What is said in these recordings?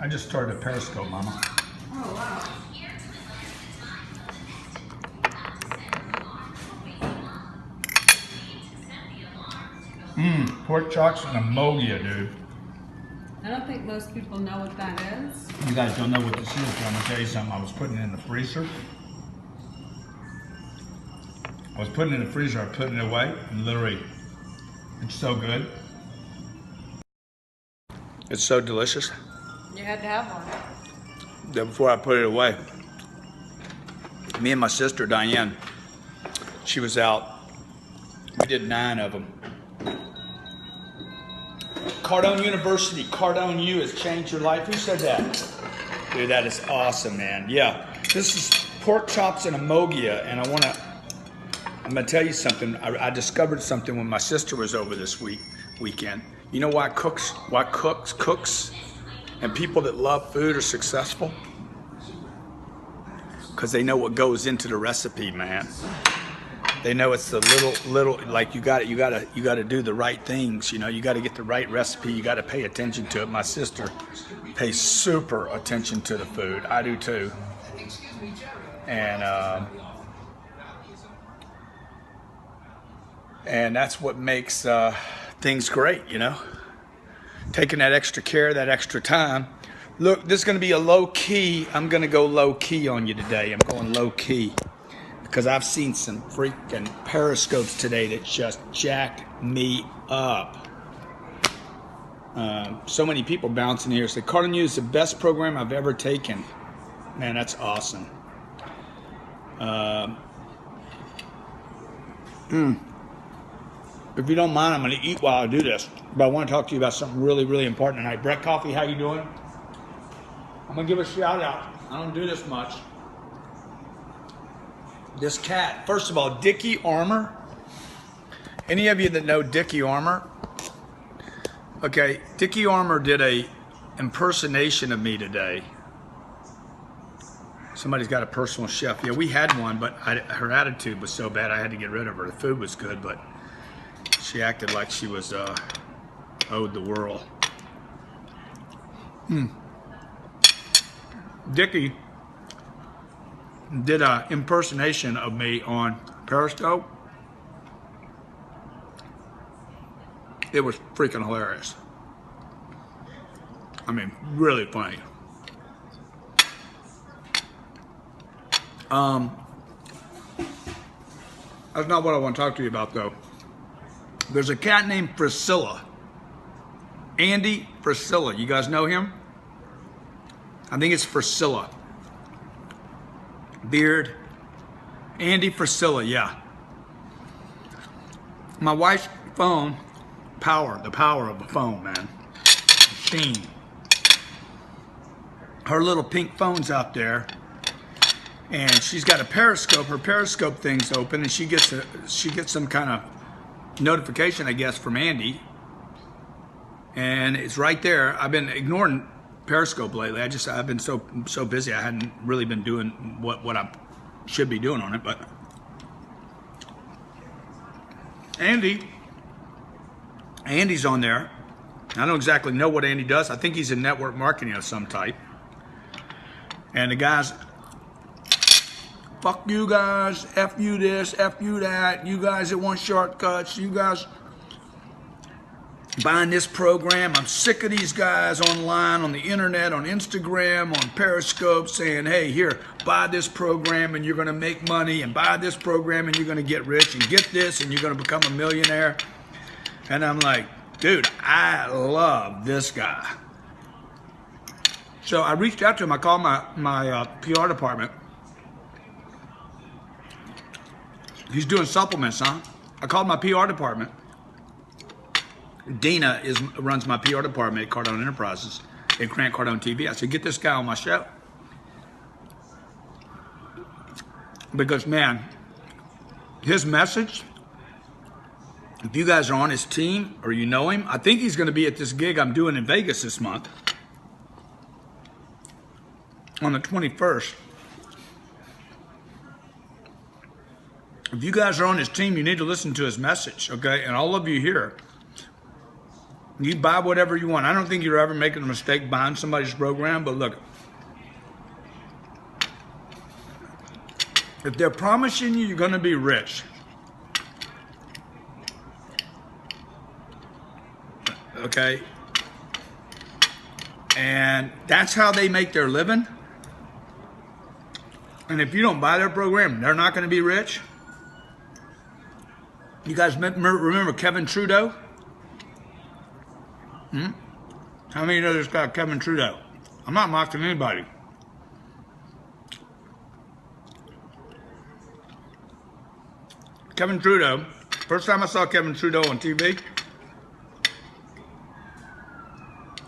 I just started a Periscope, Mama. Oh, wow. Pork chops and Amogia, dude. I don't think most people know what that is. You guys don't know what this is, but I'm gonna tell you something. I was putting it in the freezer. I putting it away, and literally, it's so good. It's so delicious. You had to have one. That before I put it away, me and my sister Diane, she was out. We did 9 of them. Cardone University, Cardone U has changed your life. Who said that? Dude, that is awesome, man. Yeah, this is pork chops and Amogia, and I'm gonna tell you something. I discovered something when my sister was over this weekend. You know why cooks, and people that love food are successful? Because they know what goes into the recipe, man. They know it's the little like you got to do the right things. You know, you got to get the right recipe. You got to pay attention to it. My sister pays super attention to the food. I do too. And that's what makes things great. You know, taking that extra care, that extra time. Look, this is going to be a low key. I'm going to go low key on you today. I'm going low key. Because I've seen some freaking Periscopes today that just jacked me up. So many people bouncing here say, Cardone U is the best program I've ever taken. Man, that's awesome. If you don't mind, I'm going to eat while I do this. But I want to talk to you about something really, really important tonight. Brett Coffee, how you doing? I'm going to give a shout out. I don't do this much. This cat, first of all, Dickie Armour. Any of you that know Dickie Armour? Okay, Dickie Armour did a impersonation of me today. Somebody's got a personal chef. Yeah, we had one, but her attitude was so bad I had to get rid of her. The food was good, but she acted like she was owed the world. Dickie did an impersonation of me on Periscope. It was freaking hilarious. I mean, really funny. That's not what I want to talk to you about, though. There's a cat named Priscilla. Andy Priscilla. You guys know him? I think it's Priscilla. Beard. Andy Priscilla, yeah. My wife's phone, the power of the phone, man. Machine. Her little pink phone's out there, and she's got a Periscope. Her Periscope thing's open, and she gets some kind of notification, I guess, from Andy, and it's right there. I've been ignoring Periscope lately. I've been so busy. I hadn't really been doing what I should be doing on it. But Andy's on there. I don't exactly know what Andy does. I think he's in network marketing of some type. And the guy's, fuck you guys, F you this, F you that, you guys that want shortcuts, you guys buying this program. I'm sick of these guys online, on the internet, on Instagram, on Periscope saying, hey, here, buy this program and you're going to make money, and buy this program and you're going to get rich, and get this and you're going to become a millionaire. And I'm like, dude, I love this guy. So I reached out to him. I called my PR department. He's doing supplements, huh? I called my PR department. Dina runs my PR department at Cardone Enterprises at Grant Cardone TV. I said, get this guy on my show. Because, man, his message, if you guys are on his team or you know him, I think he's going to be at this gig I'm doing in Vegas this month on the 21st. If you guys are on his team, you need to listen to his message, okay? And all of you here, You buy whatever you want. I don't think you're ever making a mistake buying somebody's program, but look, if they're promising you you're going to be rich, okay, and that's how they make their living, and if you don't buy their program, they're not going to be rich. You guys remember Kevin Trudeau? How many know this guy, Kevin Trudeau? I'm not mocking anybody. Kevin Trudeau, first time I saw Kevin Trudeau on TV,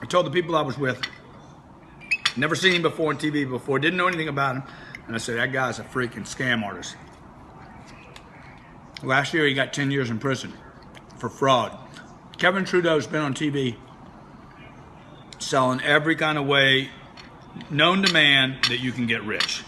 I told the people I was with, never seen him before on TV before, didn't know anything about him, and I said, that guy's a freaking scam artist. Last year he got 10 years in prison for fraud. Kevin Trudeau's been on TV selling every kind of way known to man that you can get rich.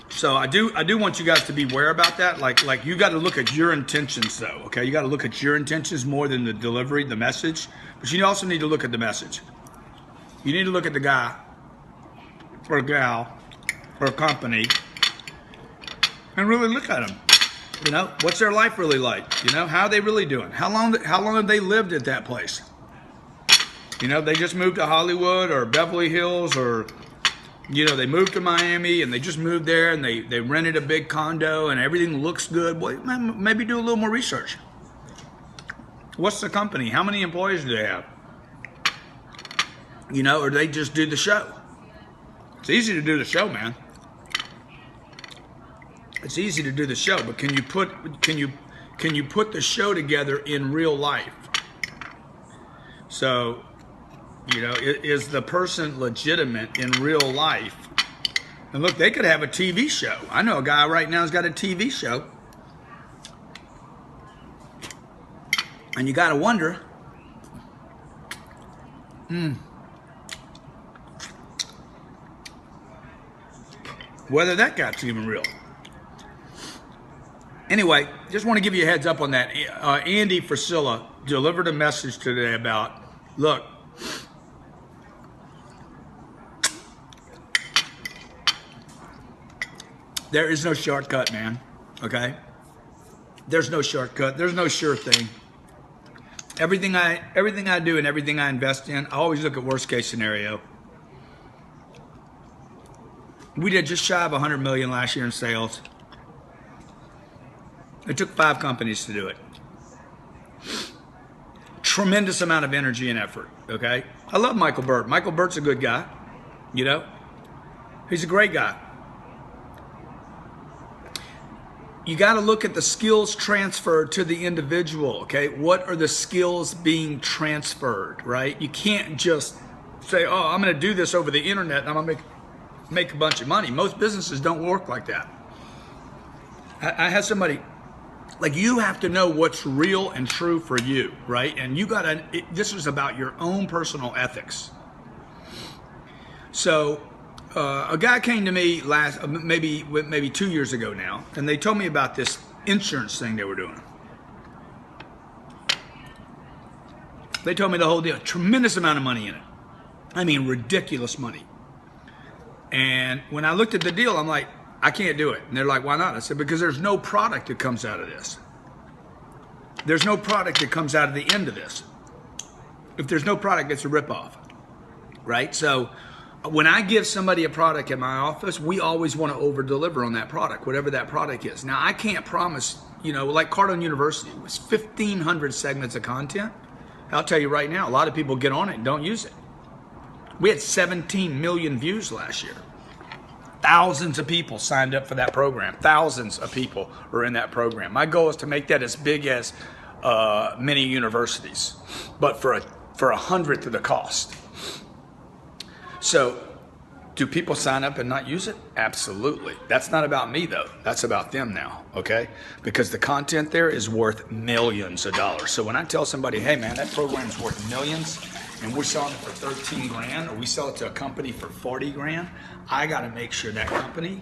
So I do want you guys to be aware about that. Like you got to look at your intentions though, okay? You got to look at your intentions more than the delivery, the message. But you also need to look at the message. You need to look at the guy or gal or company and really look at them. You know, what's their life really like? You know, how are they really doing? How long have they lived at that place? You know, they just moved to Hollywood or Beverly Hills, or, you know, they moved to Miami and they just moved there and they rented a big condo and everything looks good. Well, maybe do a little more research. What's the company? How many employees do they have? You know, or they just do the show. It's easy to do the show, man. It's easy to do the show, but can you put the show together in real life? So, you know, is the person legitimate in real life? And look, they could have a TV show. I know a guy right now who's got a TV show. And you got to wonder, whether that guy's even real. Anyway, just want to give you a heads up on that. Andy Frisilla delivered a message today about, look, there is no shortcut, man, okay? There's no shortcut. There's no sure thing. Everything I do and everything I invest in, I always look at worst case scenario. We did just shy of 100 million last year in sales. It took 5 companies to do it. Tremendous amount of energy and effort, okay? I love Michael Burt. Michael Burt's a good guy, you know? He's a great guy. You got to look at the skills transferred to the individual, okay? What are the skills being transferred, right? You can't just say, oh, I'm going to do this over the internet and I'm going to make a bunch of money. Most businesses don't work like that. I had somebody, like, you have to know what's real and true for you, right? And you got to, this is about your own personal ethics. So a guy came to me maybe 2 years ago now, and they told me about this insurance thing they were doing. They told me the whole deal, tremendous amount of money in it. I mean, ridiculous money. And when I looked at the deal, I'm like, I can't do it. And they're like, why not? I said, because there's no product that comes out of this. There's no product that comes out of the end of this. If there's no product, it's a ripoff, right? So when I give somebody a product in my office, we always want to over-deliver on that product, whatever that product is. Now, I can't promise, you know, like Cardone University, it was 1,500 segments of content. I'll tell you right now, a lot of people get on it and don't use it. We had 17 million views last year. Thousands of people signed up for that program. Thousands of people are in that program. My goal is to make that as big as many universities, but for a 100th of the cost. So, do people sign up and not use it? Absolutely. That's not about me, though. That's about them now, okay? Because the content there is worth millions of dollars. So when I tell somebody, hey, man, that program's worth millions, and we're selling it for 13 grand, or we sell it to a company for 40 grand, I got to make sure that company,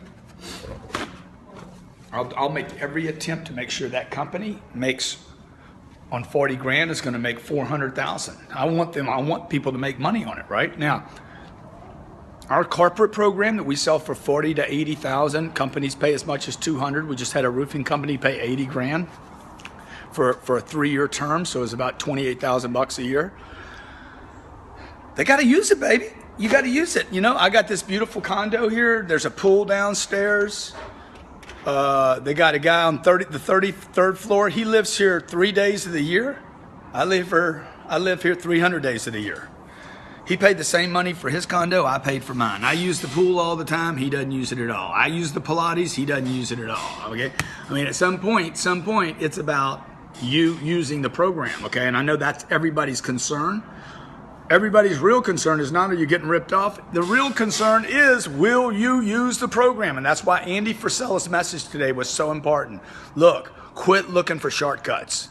I'll make every attempt to make sure that company makes on 40 grand is going to make 400,000. I want people to make money on it, right? Now, our corporate program that we sell for 40 to 80,000, companies pay as much as 200. We just had a roofing company pay 80 grand for a 3-year term, so it's about 28,000 bucks a year. They got to use it, baby. You got to use it. You know, I got this beautiful condo here. There's a pool downstairs. They got a guy on the 33rd floor. He lives here 3 days of the year. I live here 300 days of the year. He paid the same money for his condo I paid for mine. I use the pool all the time. He doesn't use it at all. I use the Pilates. He doesn't use it at all. Okay. I mean, at some point, it's about you using the program. Okay. And I know that's everybody's concern. Everybody's real concern is not are you getting ripped off. The real concern is, will you use the program? And that's why Andy Frisella's message today was so important. Look, quit looking for shortcuts.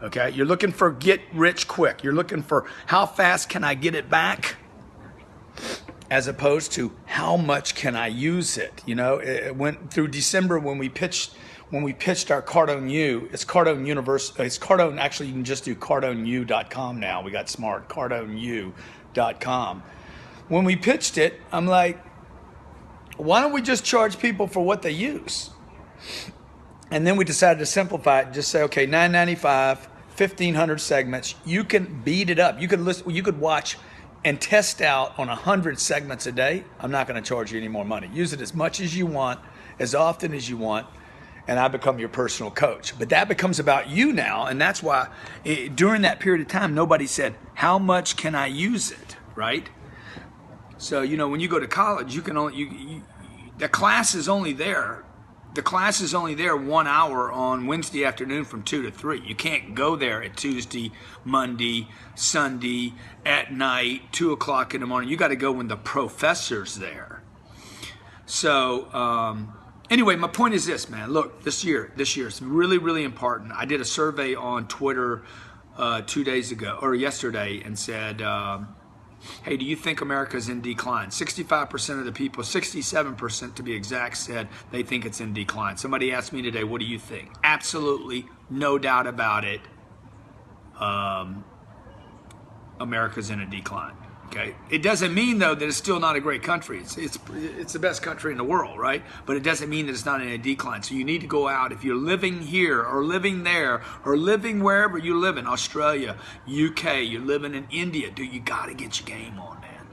Okay, you're looking for get rich quick. You're looking for how fast can I get it back, as opposed to how much can I use it. You know, it went through December when we pitched our Cardone U. It's Cardone University. It's Cardone. Actually, you can just do CardoneU.com now. We got smart. CardoneU.com. When we pitched it, I'm like, why don't we just charge people for what they use? And then we decided to simplify it and just say, okay, $9.95. 1,500 segments. You can beat it up. You could listen. You could watch and test out on 100 segments a day. I'm not going to charge you any more money. Use it as much as you want, as often as you want, and I become your personal coach. But that becomes about you now, and that's why during that period of time, nobody said, how much can I use it, right? So, you know, when you go to college, you can only, the class is only there. The class is only there 1 hour on Wednesday afternoon from 2 to 3. You can't go there at Tuesday, Monday, Sunday, at night, 2 o'clock in the morning. You got to go when the professor's there. So anyway, my point is this, man. Look, this year is really, really important. I did a survey on Twitter 2 days ago or yesterday and said, hey, do you think America's in decline? 65% of the people, 67% to be exact, said they think it's in decline. Somebody asked me today, what do you think? Absolutely, no doubt about it. America's in a decline. Okay, it doesn't mean though that it's still not a great country. It's the best country in the world, right? But it doesn't mean that it's not in a decline. So you need to go out if you're living here or living there or living wherever you live in Australia, UK, you're living in India, dude. You got to get your game on, man.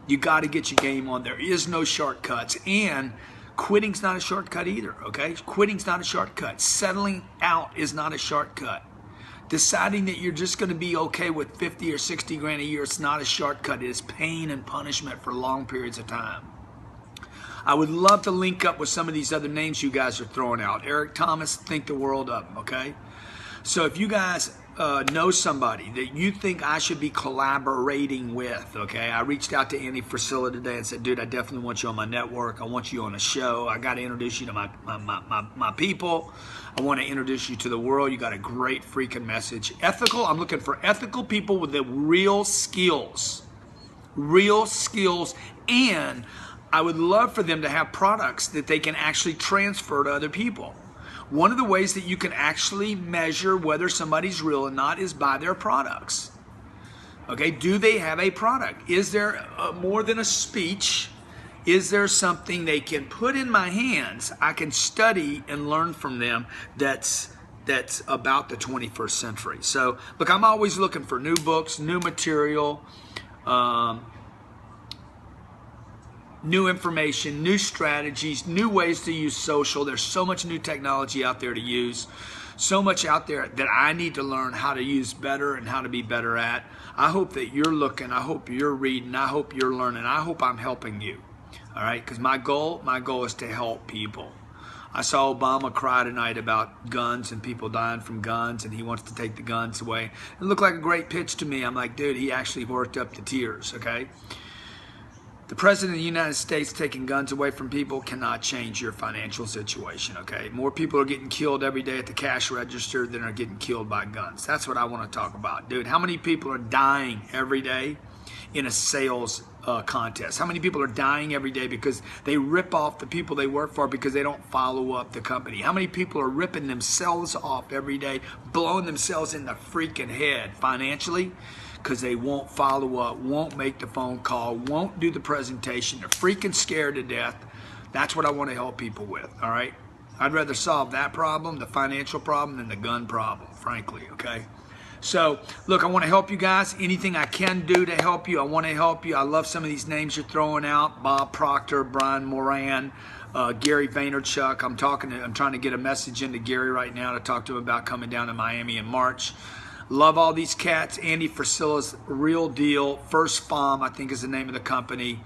You got to get your game on. There is no shortcuts, and quitting's not a shortcut either. Okay, quitting's not a shortcut. Settling out is not a shortcut. Deciding that you're just going to be okay with 50 or 60 grand a year, it's not a shortcut. It is pain and punishment for long periods of time. I would love to link up with some of these other names you guys are throwing out. Eric Thomas, think the world of them, okay? So if you guys know somebody that you think I should be collaborating with, okay? I reached out to Andy Frisella today and said, dude, I definitely want you on my network. I want you on a show. I got to introduce you to my people. I want to introduce you to the world. You got a great freaking message. Ethical, I'm looking for ethical people with the real skills. Real skills. And I would love for them to have products that they can actually transfer to other people. One of the ways that you can actually measure whether somebody's real or not is by their products. Okay, do they have a product? Is there more than a speech? Is there something they can put in my hands, I can study and learn from them that's about the 21st century? So, look, I'm always looking for new books, new material, new information, new strategies, new ways to use social. There's so much new technology out there to use, so much out there that I need to learn how to use better and how to be better at. I hope that you're looking, I hope you're reading, I hope you're learning, I hope I'm helping you. All right, because my goal is to help people. I saw Obama cry tonight about guns and people dying from guns, and he wants to take the guns away. It looked like a great pitch to me. I'm like, dude, he actually worked up the tears, okay? The President of the United States taking guns away from people cannot change your financial situation, okay? More people are getting killed every day at the cash register than are getting killed by guns. That's what I want to talk about, dude. How many people are dying every day in a sales contest? How many people are dying every day because they rip off the people they work for because they don't follow up the company? How many people are ripping themselves off every day, blowing themselves in the freaking head financially because they won't follow up, won't make the phone call, won't do the presentation? They're freaking scared to death. That's what I want to help people with, all right? I'd rather solve that problem, the financial problem, than the gun problem, frankly, okay? So, look, I want to help you guys. Anything I can do to help you, I want to help you. I love some of these names you're throwing out. Bob Proctor, Brian Moran, Gary Vaynerchuk. I'm trying to get a message into Gary right now to talk to him about coming down to Miami in March. Love all these cats. Andy Frasilla's Real Deal. First Farm, I think is the name of the company.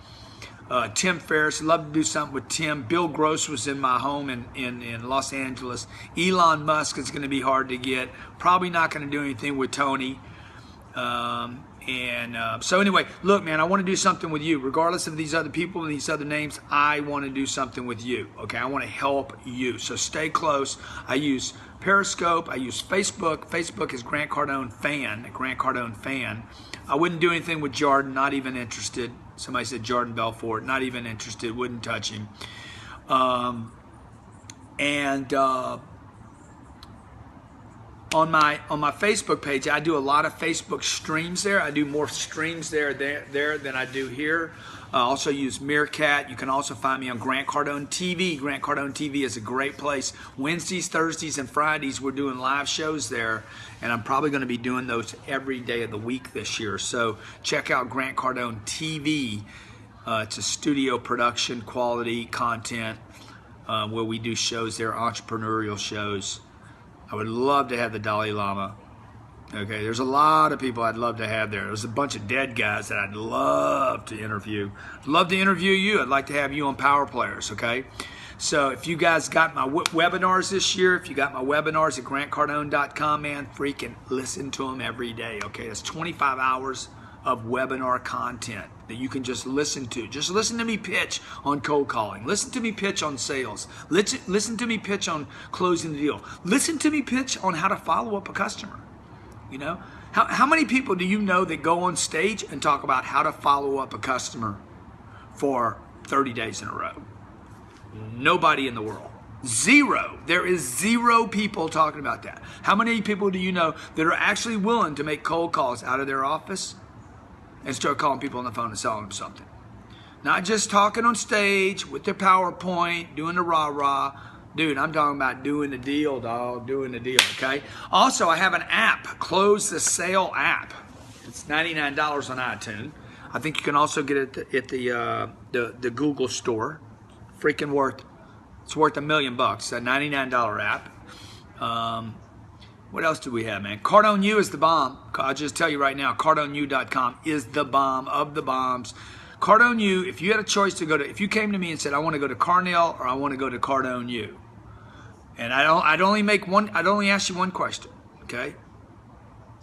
Tim Ferriss, love to do something with Tim. Bill Gross was in my home in Los Angeles. Elon Musk is going to be hard to get. Probably not going to do anything with Tony. So anyway, look, man, I want to do something with you. Regardless of these other people and these other names, I want to do something with you, okay? I want to help you. So stay close. I use Periscope. I use Facebook. Facebook is Grant Cardone Fan, Grant Cardone Fan. I wouldn't do anything with Jordan, not even interested. Somebody said Jordan Belfort, not even interested, wouldn't touch him. On my Facebook page, I do a lot of Facebook streams there. I do more streams there than I do here. I also use Meerkat. You can also find me on Grant Cardone TV. Grant Cardone TV is a great place. Wednesdays, Thursdays, and Fridays, we're doing live shows there, and I'm probably going to be doing those every day of the week this year. So check out Grant Cardone TV. It's a studio production, quality content where we do shows there, entrepreneurial shows. I would love to have the Dalai Lama. Okay, there's a lot of people I'd love to have there. There's a bunch of dead guys that I'd love to interview. I'd love to interview you. I'd like to have you on Power Players, okay? So if you guys got my webinars this year, if you got my webinars at grantcardone.com, man, freaking listen to them every day, okay? That's 25 hours of webinar content that you can just listen to. Just listen to me pitch on cold calling. Listen to me pitch on sales. Listen to me pitch on closing the deal. Listen to me pitch on how to follow up a customer. You know, how many people do you know that go on stage and talk about how to follow up a customer for 30 days in a row? Nobody in the world. Zero. There is zero people talking about that. How many people do you know that are actually willing to make cold calls out of their office and start calling people on the phone and selling them something? Not just talking on stage with their PowerPoint, doing the rah-rah. Dude, I'm talking about doing the deal, dog, doing the deal, okay? Also, I have an app, Close the Sale app. It's $99 on iTunes. I think you can also get it at the Google store. Freaking it's worth $1 million. It's a $99 app. What else do we have, man? Cardone U is the bomb. I'll just tell you right now, CardoneU.com is the bomb of the bombs. Cardone U, if you had a choice to go to, if you came to me and said, I want to go to Carnell or I want to go to Cardone U, and I'd only ask you one question, okay?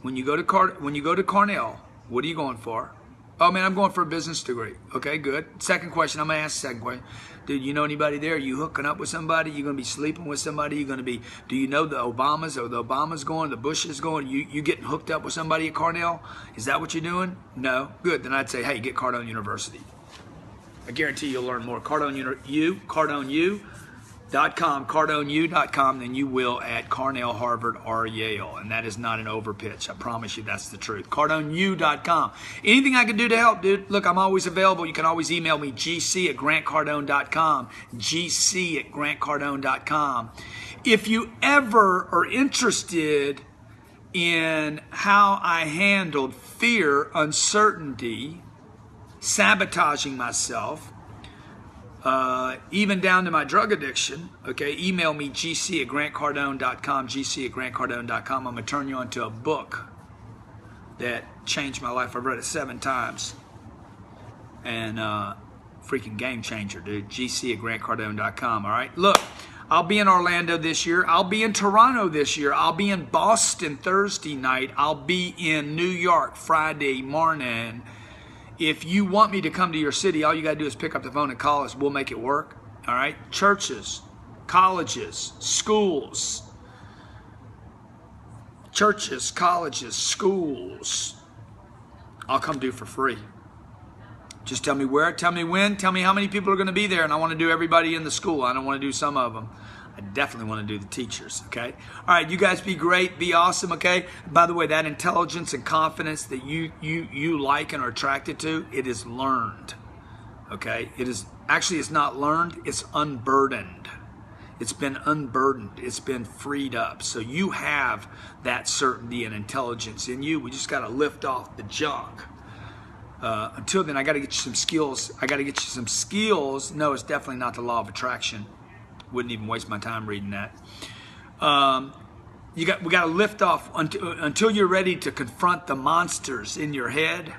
When you go to Carnell, what are you going for? Oh man, I'm going for a business degree. Okay, good. Second question, I'm gonna ask the second question. Dude, you know anybody there? Are you hooking up with somebody? You gonna be sleeping with somebody? Do you know the Obamas? Or the Obamas going, the Bush is going? You getting hooked up with somebody at Carnell? Is that what you're doing? No? Good, then I'd say, hey, get Cardone University. I guarantee you'll learn more. CardoneU.com, CardoneU.com than you will at Cornell, Harvard, or Yale. And that is not an overpitch. I promise you that's the truth. CardoneU.com. Anything I can do to help, dude, look, I'm always available. You can always email me, gc@grantcardone.com, gc@grantcardone.com. If you ever are interested in how I handled fear, uncertainty, sabotaging myself, even down to my drug addiction, okay, email me, gc@grantcardone.com, gc@grantcardone.com. I'm going to turn you on to a book that changed my life. I've read it 7 times. And freaking game changer, dude. gc@grantcardone.com, all right? Look, I'll be in Orlando this year. I'll be in Toronto this year. I'll be in Boston Thursday night. I'll be in New York Friday morning. If you want me to come to your city, all you got to do is pick up the phone and call us. We'll make it work. All right? Churches, colleges, schools. Churches, colleges, schools. I'll come do for free. Just tell me where, tell me when, tell me how many people are going to be there, and I want to do everybody in the school. I don't want to do some of them. I definitely want to do the teachers, okay? All right, you guys be great, be awesome, okay? By the way, that intelligence and confidence that you like and are attracted to, it is learned, okay? It is, actually it's not learned, it's unburdened. It's been unburdened, it's been freed up. So you have that certainty and intelligence in you. We just got to lift off the junk. Until then, I got to get you some skills. I got to get you some skills. No, it's definitely not the law of attraction. Wouldn't even waste my time reading that. We got to lift off until you're ready to confront the monsters in your head.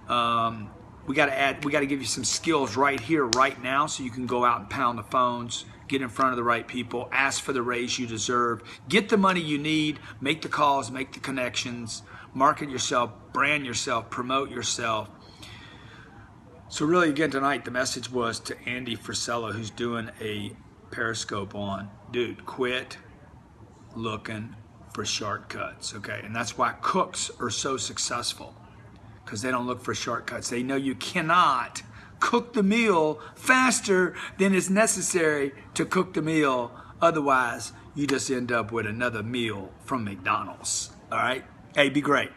We got to give you some skills right here, right now, so you can go out and pound the phones, get in front of the right people, ask for the raise you deserve, get the money you need, make the calls, make the connections, market yourself, brand yourself, promote yourself. So really, again, tonight, the message was to Andy Frisella, who's doing a Periscope on, dude, quit looking for shortcuts, okay? And that's why cooks are so successful, because they don't look for shortcuts. They know you cannot cook the meal faster than is necessary to cook the meal. Otherwise, you just end up with another meal from McDonald's, all right? Hey, be great.